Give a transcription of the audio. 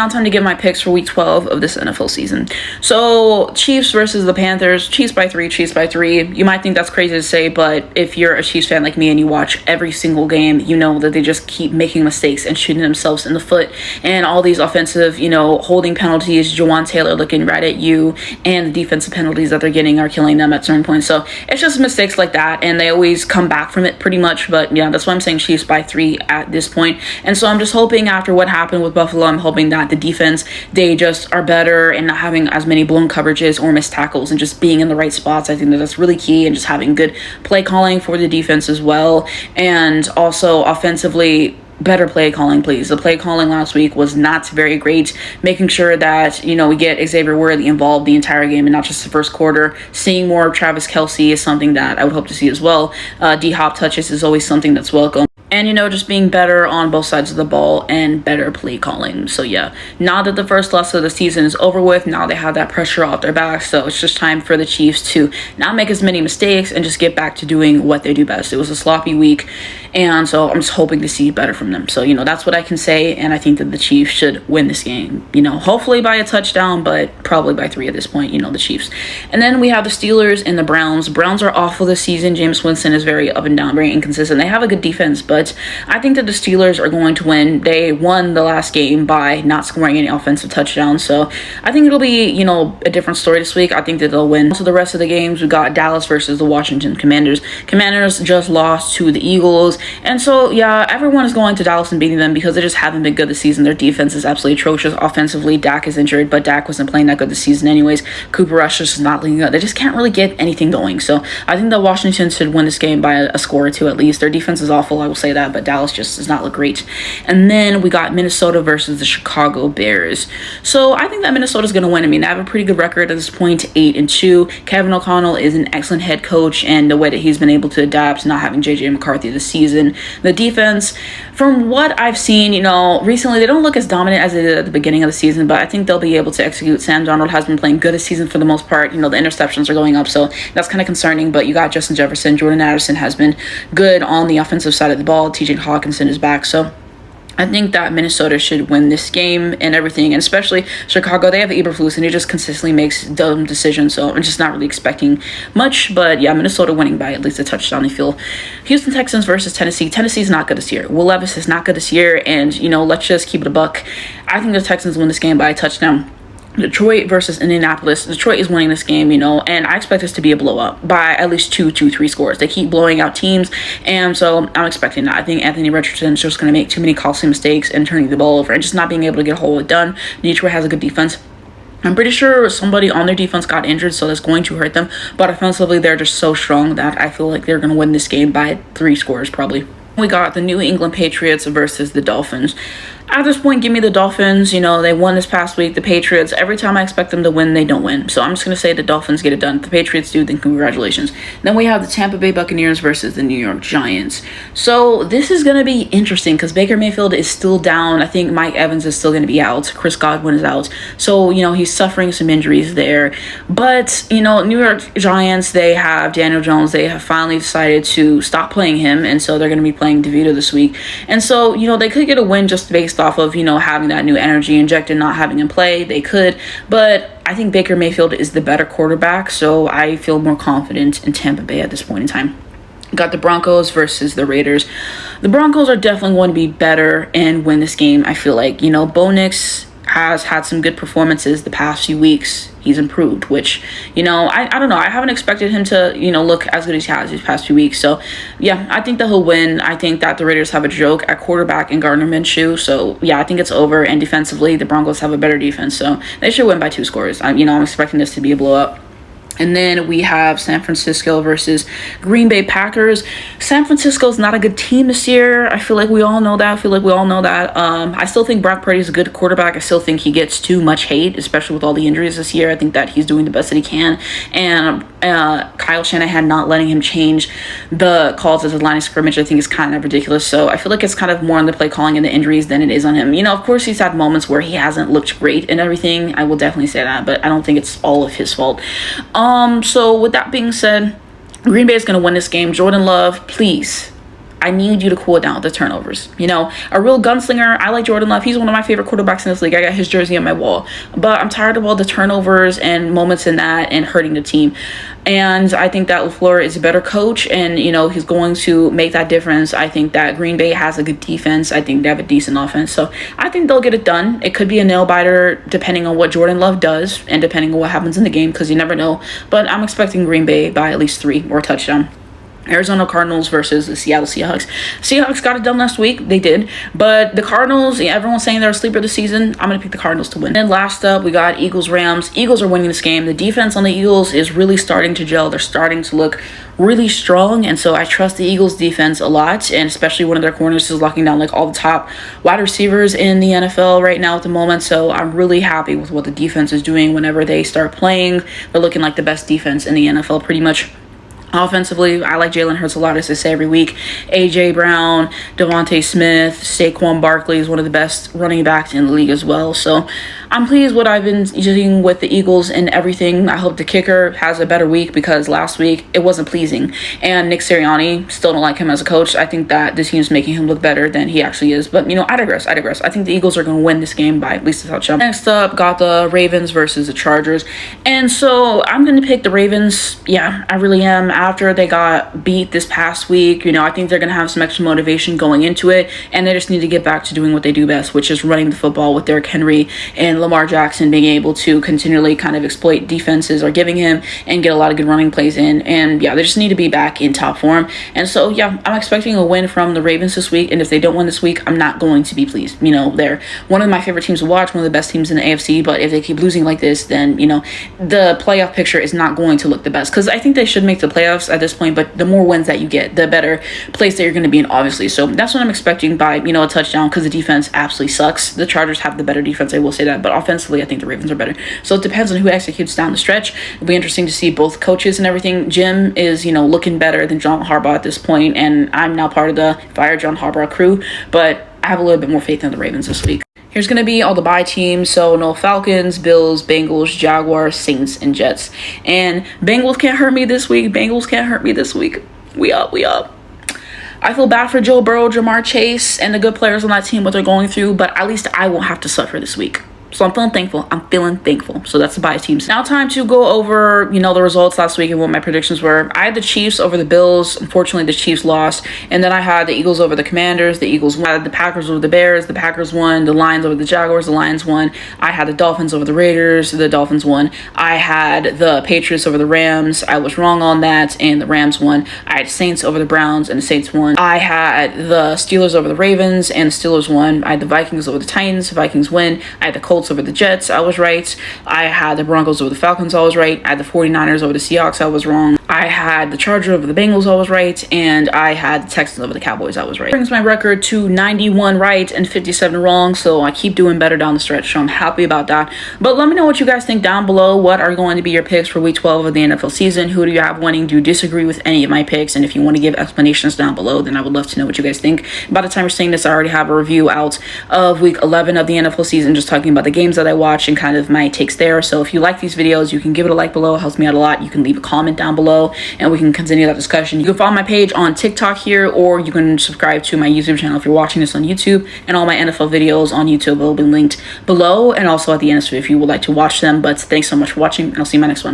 now time to get my picks for week 12 of this NFL season. So Chiefs versus the Panthers. Chiefs by 3, Chiefs by 3. You might think that's crazy to say, but if you're a Chiefs fan like me and you watch every single game, you know that they just keep making mistakes and shooting themselves in the foot. And all these offensive, holding penalties, Jawan Taylor looking right at you, and the defensive penalties that they're getting are killing them at certain points. So it's just mistakes like that, and they always come back from it pretty much. But yeah, that's why I'm saying Chiefs by 3 at this point. And so I'm just hoping after what happened with Buffalo, I'm hoping that the defense, they just are better and not having as many blown coverages or missed tackles and just being in the right spots. I think that that's really key, and just having good play calling for the defense as well. And also offensively, better play calling, please. The play calling last week was not very great. Making sure that, we get Xavier Worthy involved the entire game and not just the first quarter. Seeing more of Travis Kelce is something that I would hope to see as well. D-Hop touches is always something that's welcome. And, just being better on both sides of the ball and better play calling. So, yeah, now that the first loss of the season is over with, now they have that pressure off their back. So it's just time for the Chiefs to not make as many mistakes and just get back to doing what they do best. It was a sloppy week, and so I'm just hoping to see better from them. So, that's what I can say, and I think that the Chiefs should win this game. Hopefully by a touchdown, but probably by 3 at this point, the Chiefs. And then we have the Steelers and the Browns. Browns are awful this season. Jameis Winston is very up and down, very inconsistent. They have a good defense, but I think that the Steelers are going to win. They won the last game by not scoring any offensive touchdowns, so I think it'll be, a different story this week. I think that they'll win. So the rest of the games, we got Dallas versus the Washington Commanders. Commanders just lost to the Eagles, and so, yeah, everyone is going to Dallas and beating them because they just haven't been good this season. Their defense is absolutely atrocious. Offensively, Dak is injured, but Dak wasn't playing that good this season anyways. Cooper Rush is not leading up. They just can't really get anything going, so I think that Washington should win this game by a score or 2 at least. Their defense is awful, I will say that, but Dallas just does not look great. And then we got Minnesota versus the Chicago Bears. So I think that Minnesota's going to win. I mean, they have a pretty good record at this point, 8-2. Kevin O'Connell is an excellent head coach, and the way that he's been able to adapt, not having JJ McCarthy this season. The defense, from what I've seen, recently they don't look as dominant as they did at the beginning of the season, but I think they'll be able to execute. Sam Darnold has been playing good this season for the most part. The interceptions are going up, so that's kind of concerning, but you got Justin Jefferson. Jordan Addison has been good on the offensive side of the ball. TJ Hawkinson is back, so I think that Minnesota should win this game and everything, and especially Chicago. They have Eberflus, and he just consistently makes dumb decisions, so I'm just not really expecting much. But yeah, Minnesota winning by at least a touchdown, I feel. Houston Texans versus Tennessee. Tennessee's not good this year. Will Levis is not good this year, and, let's just keep it a buck. I think the Texans win this game by a touchdown. Detroit versus Indianapolis. Detroit is winning this game, and I expect this to be a blowout by at least 3 scores. They keep blowing out teams, and so I'm expecting that. I think Anthony Richardson is just going to make too many costly mistakes and turning the ball over and just not being able to get a whole lot done. Detroit has a good defense. I'm pretty sure somebody on their defense got injured, so that's going to hurt them, but offensively, they're just so strong that I feel like they're going to win this game by 3 scores probably. We got the New England Patriots versus the Dolphins. At this point, give me the Dolphins. They won this past week. The Patriots, every time I expect them to win, they don't win. So I'm just going to say the Dolphins get it done. If the Patriots do, then congratulations. Then we have the Tampa Bay Buccaneers versus the New York Giants. So this is going to be interesting because Baker Mayfield is still down. I think Mike Evans is still going to be out. Chris Godwin is out. So, he's suffering some injuries there. But, New York Giants, they have Daniel Jones. They have finally decided to stop playing him. And so they're going to be playing DeVito this week. And so, they could get a win just based off of, having that new energy injected, not having him play. They could, but I think Baker Mayfield is the better quarterback, so I feel more confident in Tampa Bay at this point in time. Got the Broncos versus the Raiders. The Broncos are definitely going to be better and win this game. I feel like, Bo Nix has had some good performances the past few weeks. He's improved, which, I don't know. I haven't expected him to, look as good as he has these past few weeks. So, yeah, I think that he'll win. I think that the Raiders have a joke at quarterback in Gardner Minshew. So, yeah, I think it's over. And defensively, the Broncos have a better defense. So, they should win by 2 scores. I'm expecting this to be a blowout. And then we have San Francisco versus Green Bay Packers. San Francisco is not a good team this year. I feel like we all know that. I still think Brock Purdy is a good quarterback. I still think he gets too much hate, especially with all the injuries this year. I think that he's doing the best that he can. And Kyle Shanahan not letting him change the calls as a line of scrimmage, I think is kind of ridiculous. So I feel like it's kind of more on the play calling and the injuries than it is on him. Of course, he's had moments where he hasn't looked great and everything. I will definitely say that, but I don't think it's all of his fault. So with that being said, Green Bay is going to win this game. Jordan Love, please. I need you to cool it down with the turnovers. You know, a real gunslinger. I like Jordan Love. He's one of my favorite quarterbacks in this league. I got his jersey on my wall. But I'm tired of all the turnovers and moments in that and hurting the team. And I think that LaFleur is a better coach, and, you know, he's going to make that difference. I think that Green Bay has a good defense. I think they have a decent offense. So I think they'll get it done. It could be a nail-biter depending on what Jordan Love does and depending on what happens in the game, because you never know. But I'm expecting Green Bay by at least 3 or a touchdown. Arizona Cardinals versus the Seattle Seahawks. Seahawks got it done last week. They did. But the Cardinals, everyone's saying they're a sleeper this season. I'm going to pick the Cardinals to win. And last up, we got Eagles-Rams. Eagles are winning this game. The defense on the Eagles is really starting to gel. They're starting to look really strong. And so I trust the Eagles defense a lot. And especially one of their corners is locking down like all the top wide receivers in the NFL right now at the moment. So I'm really happy with what the defense is doing whenever they start playing. They're looking like the best defense in the NFL pretty much. Offensively, I like Jalen Hurts a lot, as I say every week. A.J. Brown, Devontae Smith, Saquon Barkley is one of the best running backs in the league as well. So I'm pleased what I've been doing with the Eagles and everything. I hope the kicker has a better week, because last week it wasn't pleasing. And Nick Sirianni, still don't like him as a coach. I think that the team's making him look better than he actually is. But, you know, I digress. I think the Eagles are going to win this game by at least a touchdown. Next up, got the Ravens versus the Chargers. And so I'm going to pick the Ravens. Yeah, I really am. After they got beat this past week, you know, I think they're going to have some extra motivation going into it, and they just need to get back to doing what they do best, which is running the football with Derrick Henry and Lamar Jackson being able to continually kind of exploit defenses are giving him and get a lot of good running plays in. And yeah, they just need to be back in top form. And so yeah, I'm expecting a win from the Ravens this week, and if they don't win this week, I'm not going to be pleased. You know, they're one of my favorite teams to watch, one of the best teams in the AFC, but if they keep losing like this, then, you know, the playoff picture is not going to look the best, because I think they should make the playoffs at this point, but the more wins that you get, the better place that you're going to be in, obviously. So that's what I'm expecting by, you know, a touchdown, because the defense absolutely sucks. The Chargers have the better defense, I will say that, but offensively I think the Ravens are better. So it depends on who executes down the stretch. It'll be interesting to see both coaches and everything. Jim is, you know, looking better than John Harbaugh at this point, and I'm now part of the fire John Harbaugh crew, but I have a little bit more faith in the Ravens this week. Here's going to be all the bye teams. So no Falcons, Bills, Bengals, Jaguars, Saints, and Jets. And Bengals can't hurt me this week. Bengals can't hurt me this week. We up. I feel bad for Joe Burrow, Jamar Chase, and the good players on that team, what they're going through, but at least I won't have to suffer this week. So I'm feeling thankful. So that's the bye teams. Now time to go over, you know, the results last week and what my predictions were. I had the Chiefs over the Bills. Unfortunately, the Chiefs lost. And then I had the Eagles over the Commanders. The Eagles won. I had the Packers over the Bears. The Packers won. The Lions over the Jaguars. The Lions won. I had the Dolphins over the Raiders. The Dolphins won. I had the Patriots over the Rams. I was wrong on that, and the Rams won. I had Saints over the Browns, and the Saints won. I had the Steelers over the Ravens, and the Steelers won. I had the Vikings over the Titans. The Vikings win. I had the Colts over the Jets. I was right. I had the Broncos over the Falcons. I was right. I had the 49ers over the Seahawks. I was wrong. I had the Chargers over the Bengals. I was right. And I had the Texans over the Cowboys. I was right. Brings my record to 91 right and 57 wrong. So I keep doing better down the stretch. So I'm happy about that. But let me know what you guys think down below. What are going to be your picks for week 12 of the NFL season? Who do you have winning? Do you disagree with any of my picks? And if you want to give explanations down below, then I would love to know what you guys think. By the time you're seeing this, I already have a review out of week 11 of the NFL season, just talking about the games that I watch and kind of my takes there. So if you like these videos, you can give it a like below. It helps me out a lot. You can leave a comment down below and we can continue that discussion. You can follow my page on TikTok here, or you can subscribe to my YouTube channel if you're watching this on YouTube, and all my NFL videos on YouTube will be linked below and also at the end if you would like to watch them. But thanks so much for watching, and I'll see you in my next one.